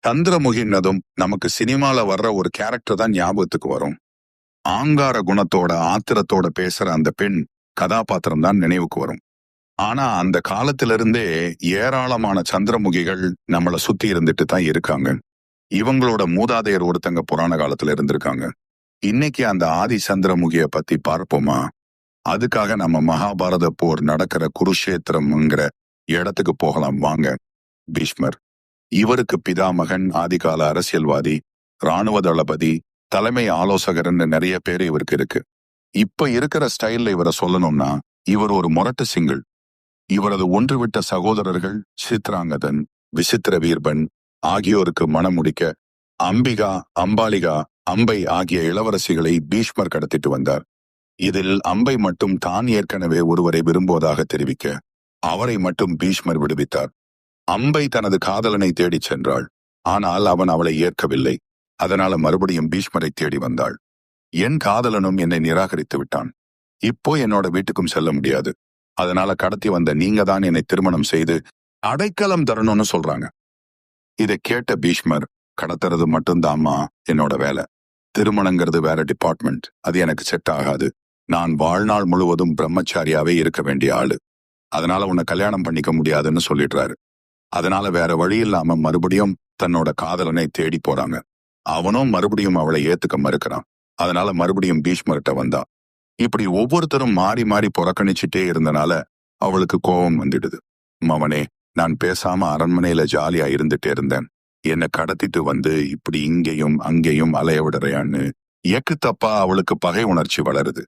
சந்திரமுகின்னதும் நமக்கு சினிமால வர்ற ஒரு கேரக்டர் தான் ஞாபகத்துக்கு வரும். ஆங்கார குணத்தோட ஆத்திரத்தோட பேசுற அந்த பெண் கதாபாத்திரம் தான் நினைவுக்கு வரும். ஆனா அந்த காலத்திலிருந்தே ஏராளமான சந்திரமுகிகள் நம்மள சுத்தி இருந்துட்டு தான் இருக்காங்க. இவங்களோட மூதாதையர் ஒருத்தங்க புராண காலத்துல இருந்திருக்காங்க. இன்னைக்கு அந்த ஆதி சந்திரமுகிய பத்தி பார்ப்போமா? அதுக்காக நம்ம மகாபாரத போர் நடக்கிற குருஷேத்திரம்ங்கிற இடத்துக்கு போகலாம் வாங்க. பீஷ்மர், இவருக்கு பிதாமகன், ஆதிகால அரசியல்வாதி, ராணுவ தளபதி, தலைமை ஆலோசகர்னு நிறைய பேர் இவருக்கு இருக்கு. இப்ப இருக்கிற ஸ்டைல்ல இவரை சொல்லணும்னா இவர் ஒரு முரட்டு சிங்கிள். இவரது ஒன்றுவிட்ட சகோதரர்கள் சித்ராங்கதன், விசித்திர வீர்பன் ஆகியோருக்கு மனம் முடிக்க அம்பிகா, அம்பாலிகா, அம்பை ஆகிய இளவரசிகளை பீஷ்மர் கடத்திட்டு வந்தார். இதில் அம்பை மட்டும் தான் ஏற்கனவே ஒருவரை விரும்புவதாக தெரிவிக்க அவரை மட்டும் பீஷ்மர் விடுவித்தார். அம்பை தனது காதலனை தேடிச் சென்றாள். ஆனால் அவன் அவளை ஏற்கவில்லை. அதனால மறுபடியும் பீஷ்மரை தேடி வந்தாள். என் காதலனும் என்னை நிராகரித்து விட்டான். இப்போ என்னோட வீட்டுக்கும் செல்ல முடியாது. அதனால கடத்தி வந்த நீங்க தான் என்னை திருமணம் செய்து அடைக்கலம் தரணும்னு சொல்றாங்க. இதை கேட்ட பீஷ்மர், கடத்துறது மட்டும்தாம்மா என்னோட வேலை. திருமணங்கிறது வேற டிபார்ட்மெண்ட். அது எனக்கு செட் ஆகாது. நான் வாழ்நாள் முழுவதும் பிரம்மச்சாரியாவே இருக்க வேண்டிய ஆளு. அதனால உன்னை கல்யாணம் பண்ணிக்க முடியாதுன்னு சொல்லிடுறாரு. அதனால வேற வழி இல்லாம மறுபடியும் தன்னோட காதலனை தேடி போறாங்க. அவனும் மறுபடியும் அவளை ஏத்துக்க மறுக்கிறான். அதனால மறுபடியும் பீஷ்மர்கிட்ட வந்தா. இப்படி ஒவ்வொருத்தரும் மாறி மாறி புறக்கணிச்சுட்டே இருந்தனால அவளுக்கு கோபம் வந்துடுது. மவனே, நான் பேசாம அரண்மனையில ஜாலியா இருந்துட்டே இருந்தேன். என்னை கடத்திட்டு வந்து இப்படி இங்கேயும் அங்கேயும் அலைய விடுறையான்னு எக்கு தப்பா அவளுக்கு பகை உணர்ச்சி வளருது.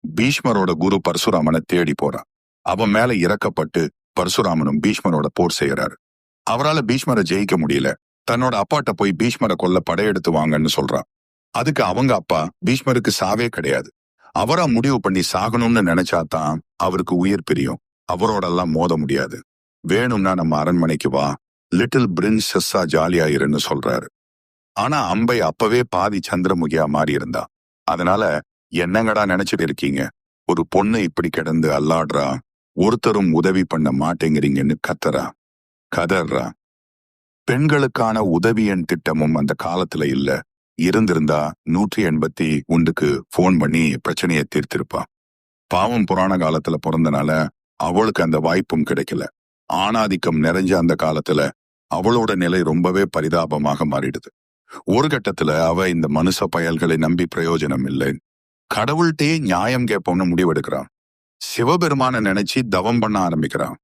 பீஷ்மரோட குரு பரசுராமனை தேடி போறான். அவன் மேல இறக்கப்பட்டு பரசுராமனும் பீஷ்மரோட போர் செய்யறாரு. அவரால் பீஷ்மரை ஜெயிக்க முடியல. தன்னோட அப்பாட்ட போய் பீஷ்மரை கொல்ல படையெடுத்து வாங்கன்னு சொல்றான். அதுக்கு அவங்க அப்பா, பீஷ்மருக்கு சாவே கிடையாது. அவரா முடிவு பண்ணி சாகணும்னு நினைச்சாதான் அவருக்கு உயிர் பிரியும். அவரோடெல்லாம் மோத முடியாது. வேணும்னா நம்ம அரண்மனைக்கு வா, லிட்டில் பிரின்சஸ்ஸா ஜாலியா இருன்னு சொல்றாரு. ஆனா அம்பை அப்பவே பாதி சந்திரமுகியா மாறி இருந்தா. அதனால என்னங்கடா நினைச்சிட்டு இருக்கீங்க? ஒரு பொண்ணு இப்படி கிடந்து அல்லாடுறா, ஒருத்தரும் உதவி பண்ண மாட்டேங்கிறீங்கன்னு கதறா. பெண்களுக்கான உதவியன் திட்டமும் அந்த காலத்துல இல்ல. இருந்திருந்தா 181க்கு போன் பண்ணி பிரச்சனையை தீர்த்திருப்பா. பாவம் புராண காலத்துல பிறந்தனால அவளுக்கு அந்த வாய்ப்பும் கிடைக்கல. ஆணாதிக்கம் நிறைஞ்ச அந்த காலத்துல அவளோட நிலை ரொம்பவே பரிதாபமாக மாறிடுது. ஒரு கட்டத்துல அவ இந்த மனுஷ பயல்களை நம்பி பிரயோஜனம் இல்லை, கடவுள்கிட்டயே நியாயம் கேட்போம்னு முடிவெடுக்கிறான். சிவபெருமான நினைச்சு தவம் பண்ண ஆரம்பிக்கிறான்.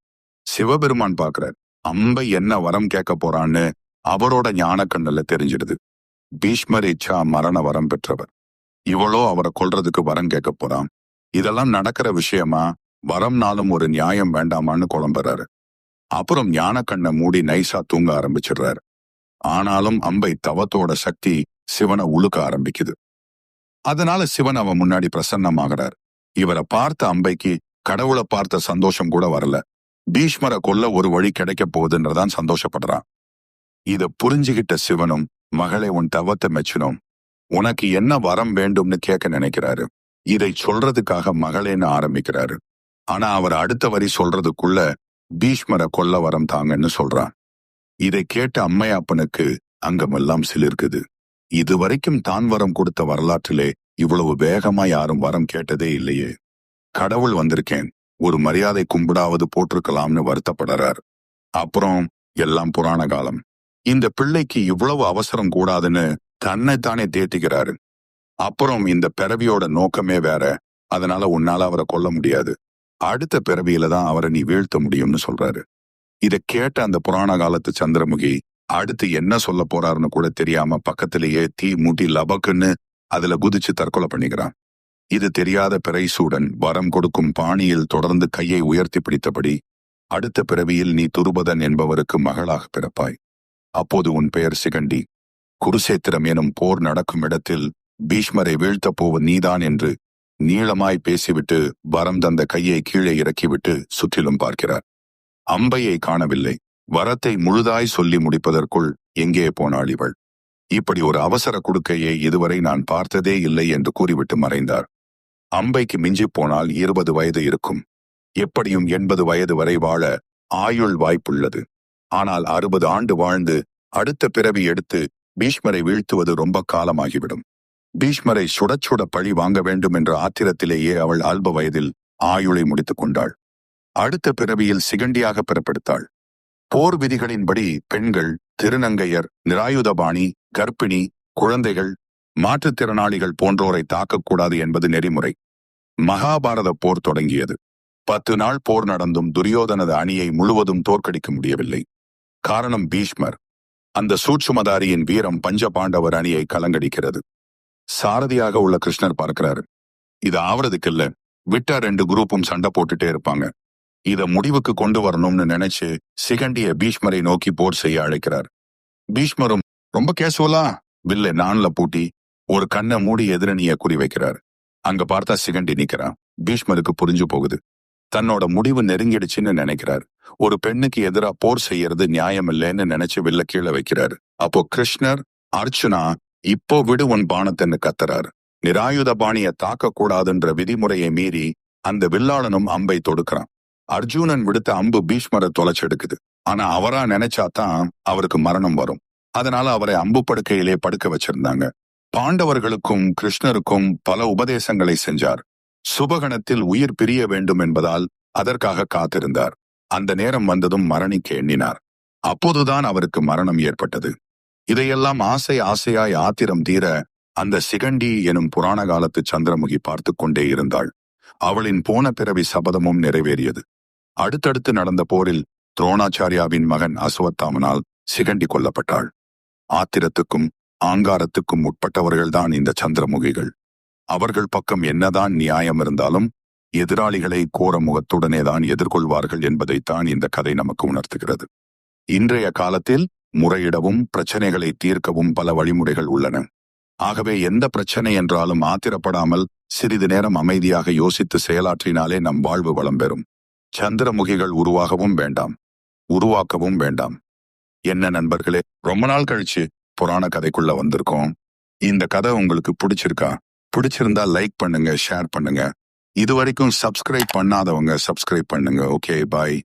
சிவபெருமான் பாக்குறார். அம்பை என்ன வரம் கேட்க போறான்னு அவரோட ஞான கண்ணுல தெரிஞ்சிடுது. பீஷ்மர் இச்சா மரண வரம் பெற்றவர். இவளோ அவரை கொல்றதுக்கு வரம் கேட்க போறான். இதெல்லாம் நடக்கிற விஷயமா? வரம்னாலும் ஒரு நியாயம் வேண்டாமான்னு குழம்புறாரு. அப்புறம் ஞான கண்ணை மூடி நைசா தூங்க ஆரம்பிச்சிடுறாரு. ஆனாலும் அம்பை தவத்தோட சக்தி சிவனை உழுக்க ஆரம்பிக்குது. அதனால சிவன் அவன் முன்னாடி பிரசன்னமாகிறார். இவரை பார்த்த அம்பைக்கு கடவுளை பார்த்த சந்தோஷம் கூட வரல. பீஷ்மரை கொல்ல ஒரு வழி கிடைக்க போகுதுன்றதான் சந்தோஷப்படுறான். இத புரிஞ்சுகிட்ட சிவனும், மகளே, உன் தவத்தை மெச்சனும், உனக்கு என்ன வரம் வேண்டும்னு கேட்க நினைக்கிறாரு. இதை சொல்றதுக்காக மகளேன்னு ஆரம்பிக்கிறாரு. ஆனா அவர் அடுத்த வரி சொல்றதுக்குள்ள பீஷ்மரை கொல்ல வரம் தாங்கன்னு சொல்றான். இதை கேட்ட அம்மையாப்பனுக்கு அங்கமெல்லாம் சிலிர்க்குது. இதுவரைக்கும் தான் வரம் கொடுத்த வரலாற்றிலே இவ்வளவு வேகமா யாரும் வரம் கேட்டதே இல்லையே. கடவுள் வந்திருக்கேன், ஒரு மரியாதை கும்பிடாவது போட்டிருக்கலாம்னு வருத்தப்படுறார். அப்புறம் எல்லாம் புராண காலம். இந்த பிள்ளைக்கு இவ்வளவு அவசரம் கூடாதுன்னு தன்னைத்தானே தேத்திக்கிறாரு. அப்புறம் இந்த பிறவியோட நோக்கமே வேற. அதனால உன்னால அவரை கொல்ல முடியாது. அடுத்த பிறவியில தான் அவரை நீ வீழ்த்த முடியும்னு சொல்றாரு. இதை கேட்ட அந்த புராண காலத்து சந்திரமுகி அடுத்து என்ன சொல்ல போறாருன்னு கூட தெரியாம பக்கத்திலேயே தீ மூட்டி லபக்குன்னு அதுல குதிச்சு தற்கொலை பண்ணிக்கிறான். இது தெரியாத பிறைசூடன் வரம் கொடுக்கும் பாணியில் தொடர்ந்து கையை உயர்த்தி பிடித்தபடி, அடுத்த பிறவியில் நீ துருபதன் என்பவருக்கு மகளாக பிறப்பாய். அப்போது உன் பெயர் சிகண்டி. குருசேத்திரம் எனும் போர் நடக்கும் இடத்தில் பீஷ்மரை வீழ்த்தப் போவ நீதான் என்று நீளமாய் பேசிவிட்டு வரம் தந்த கையை கீழே இறக்கிவிட்டு சுற்றிலும் பார்க்கிறார். அம்பையை காணவில்லை. வரத்தை முழுதாய் சொல்லி முடிப்பதற்குள் எங்கே போனாள் இவள்? இப்படி ஒரு அவசர குடுக்கையை இதுவரை நான் பார்த்ததே இல்லை என்று கூறிவிட்டு மறைந்தார். அம்பைக்கு மிஞ்சி போனால் 20 வயது இருக்கும். எப்படியும் 80 வயது வரை வாழ ஆயுள் வாய்ப்புள்ளது. ஆனால் 60 ஆண்டு வாழ்ந்து அடுத்த பிறவி எடுத்து பீஷ்மரை வீழ்த்துவது ரொம்ப காலமாகிவிடும். பீஷ்மரை சுடச் சுட பழி வாங்க வேண்டும் என்ற ஆத்திரத்திலேயே அவள் அல்ப வயதில் ஆயுளை முடித்துக் கொண்டாள். அடுத்த பிறவியில் சிகண்டியாக பிறப்பெடுத்தாள். போர் விதிகளின்படி பெண்கள், திருநங்கையர், நிராயுதபாணி, கர்ப்பிணி, குழந்தைகள், மாற்றுத்திறனாளிகள் போன்றோரை தாக்கக்கூடாது என்பது நெறிமுறை. மகாபாரத போர் தொடங்கியது. 10 நாள் போர் நடந்தும் துரியோதனது அணியை முழுவதும் தோற்கடிக்க முடியவில்லை. காரணம் பீஷ்மர். அந்த சூட்சுமதாரியின் வீரம் பஞ்ச பாண்டவர் அணியை கலங்கடிக்கிறது. சாரதியாக உள்ள கிருஷ்ணர் பார்க்கிறாரு. இது ஆவறதுக்கு இல்ல, விட்டா 2 குரூப்பும் சண்டை போட்டுட்டே இருப்பாங்க. இத முடிவுக்கு கொண்டு வரணும்னு நினைச்சு சிகண்டிய பீஷ்மரை நோக்கி போர் செய்ய அழைக்கிறார். பீஷ்மரும் ரொம்ப கேசுவலா வில்ல நான்ல பூட்டி ஒரு கண்ணை மூடி எதிரணிய குறி வைக்கிறார். அங்க பார்த்தா சிகண்டி நிக்கிறான். பீஷ்மருக்கு புரிஞ்சு போகுது. தன்னோட முடிவு நெருங்கிடுச்சுன்னு நினைக்கிறார். ஒரு பெண்ணுக்கு எதிரா போர் செய்யறது நியாயம் இல்லைன்னு நினைச்சு வில்ல கீழே வைக்கிறாரு. அப்போ கிருஷ்ணர், அர்ச்சுனா, இப்போ விடு உன் பானத்தன்னு கத்துறாரு. நிராயுத பாணிய தாக்க கூடாதுன்ற விதிமுறையை மீறி அந்த வில்லாளனும் அம்பை தொடுக்கிறான். அர்ஜுனன் விடுத்த அம்பு பீஷ்மரை தொலைச்செடுக்குது. ஆனா அவரா நினைச்சாதான் அவருக்கு மரணம் வரும். அதனால அவரை அம்பு படுக்கையிலே படுக்க வச்சிருந்தாங்க. பாண்டவர்களுக்கும் கிருஷ்ணருக்கும் பல உபதேசங்களை செஞ்சார். சுபகணத்தில் உயிர் பிரிய வேண்டும் என்பதால் அதற்காக காத்திருந்தார். அந்த நேரம் வந்ததும் மரணிக்க எண்ணினார். அப்போதுதான் அவருக்கு மரணம் ஏற்பட்டது. இதையெல்லாம் ஆசையாய் ஆத்திரம் தீர அந்த சிகண்டி எனும் புராண காலத்து சந்திரமுகி பார்த்து கொண்டே இருந்தாள். அவளின் போன பிறவி சபதமும் நிறைவேறியது. அடுத்தடுத்து நடந்த போரில் துரோணாச்சாரியாவின் மகன் அசுவத்தாமனால் சிகண்டி கொல்லப்பட்டாள். ஆத்திரத்துக்கும் ஆங்காரத்துக்கும் உட்பட்டவர்கள்தான் இந்த சந்திரமுகிகள். அவர்கள் பக்கம் என்னதான் நியாயம் இருந்தாலும் எதிராளிகளை கோர முகத்துடனேதான் எதிர்கொள்வார்கள் என்பதைத்தான் இந்த கதை நமக்கு உணர்த்துகிறது. இன்றைய காலத்தில் முறையிடவும் பிரச்சனைகளை தீர்க்கவும் பல வழிமுறைகள் உள்ளன. ஆகவே எந்த பிரச்சனை என்றாலும் ஆத்திரப்படாமல் சிறிது நேரம் அமைதியாக யோசித்து செயலாற்றினாலே நம் வாழ்வு வளம் பெறும். சந்திரமுகிகள் உருவாகவும் வேண்டாம், உருவாக்கவும் வேண்டாம். என்ன நண்பர்களே, ரொம்ப நாள் கழிச்சு புராண கதைக்குள்ள வந்திருக்கோம். இந்த கதை உங்களுக்கு பிடிச்சிருக்கா? பிடிச்சிருந்தா லைக் பண்ணுங்க, ஷேர் பண்ணுங்க. இதுவரைக்கும் சப்ஸ்கிரைப் பண்ணாதவங்க சப்ஸ்கிரைப் பண்ணுங்க. ஓகே, பாய்.